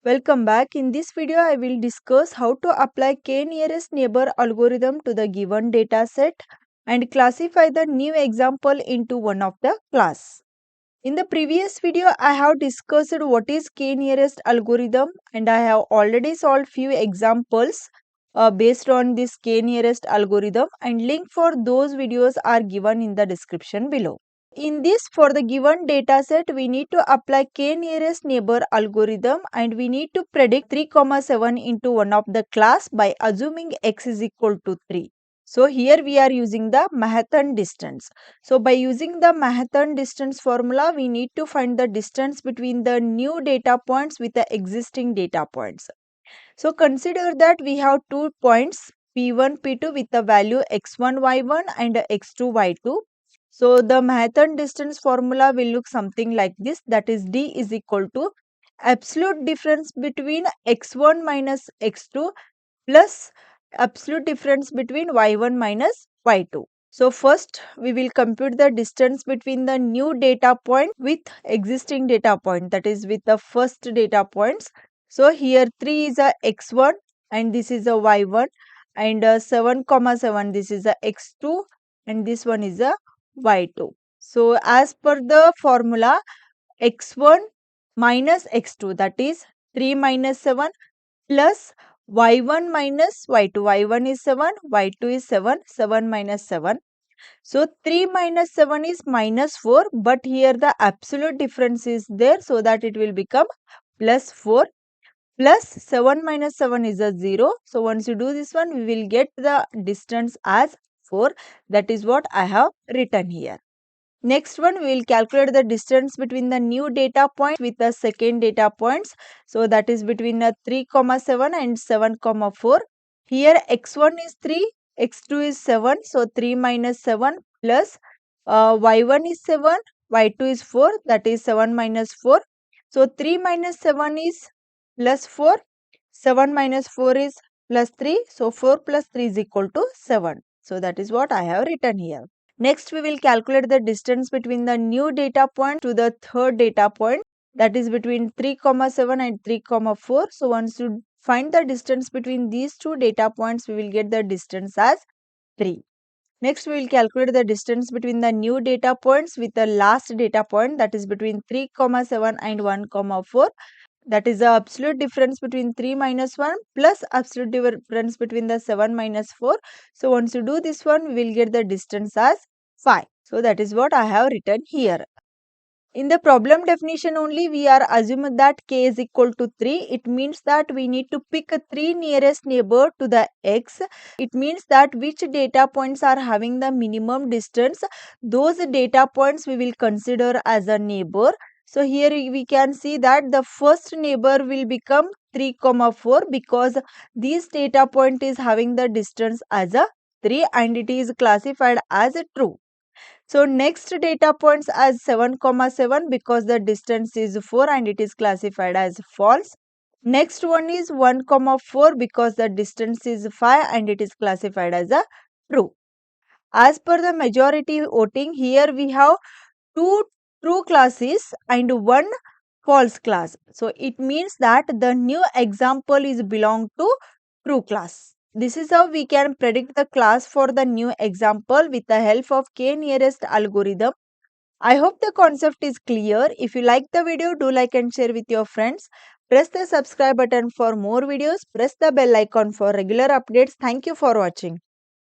Welcome back. In this video, I will discuss how to apply k-nearest neighbor algorithm to the given data set and classify the new example into one of the class. In the previous video, I have discussed what is k-nearest algorithm and I have already solved few examples based on this k-nearest algorithm, and link for those videos are given in the description below. In this, for the given data set, we need to apply k-nearest neighbor algorithm and we need to predict 3, 7 into one of the class by assuming x is equal to 3. So here we are using the Manhattan distance. So by using the Manhattan distance formula, we need to find the distance between the new data points with the existing data points. So consider that we have 2 points P1, P2 with the value x1, y1 and x2, y2. So the Manhattan distance formula will look something like this, that is D is equal to absolute difference between x1 minus x2 plus absolute difference between y1 minus y2. So first we will compute the distance between the new data point with existing data point, that is with the first data points. So here 3 is a x1 and this is a y1, and 7, 7 this is a x2 and this one is a y2. So as per the formula, x1 minus x2, that is 3 minus 7 plus y1 minus y2. y1 is 7, y2 is 7, 7 minus 7. So 3 minus 7 is minus 4, but here the absolute difference is there, so that it will become plus 4, plus 7 minus 7 is a 0. So once you do this one, we will get the distance as 4. That is what I have written here. Next one, we will calculate the distance between the new data point with the second data points. So that is between 3, 7 and 7, 4. Here x1 is 3, x2 is 7. So 3 minus 7 plus y1 is 7, y2 is 4. That is 7 minus 4. So 3 minus 7 is plus 4. 7 minus 4 is plus 3. So 4 plus 3 is equal to 7. So that is what I have written here. Next, we will calculate the distance between the new data point to the third data point, that is between 3, 7 and 3, 4. So once you find the distance between these two data points, we will get the distance as 3. Next, we will calculate the distance between the new data points with the last data point, that is between 3, 7 and 1, 4. That is the absolute difference between 3 minus 1 plus absolute difference between the 7 minus 4. So once you do this one, we will get the distance as 5. So that is what I have written here. In the problem definition only, we are assuming that k is equal to 3. It means that we need to pick a 3 nearest neighbor to the x. It means that which data points are having the minimum distance, those data points we will consider as a neighbor. So here we can see that the first neighbor will become 3, 4 because this data point is having the distance as a 3 and it is classified as a true. So next data points as 7, 7 because the distance is 4 and it is classified as false. Next one is 1, 4 because the distance is 5 and it is classified as a true. As per the majority voting, here we have 2 true classes and 1 false class. So it means that the new example is belong to true class. This is how we can predict the class for the new example with the help of k-nearest algorithm. I hope the concept is clear. If you like the video, do like and share with your friends. Press the subscribe button for more videos. Press the bell icon for regular updates. Thank you for watching.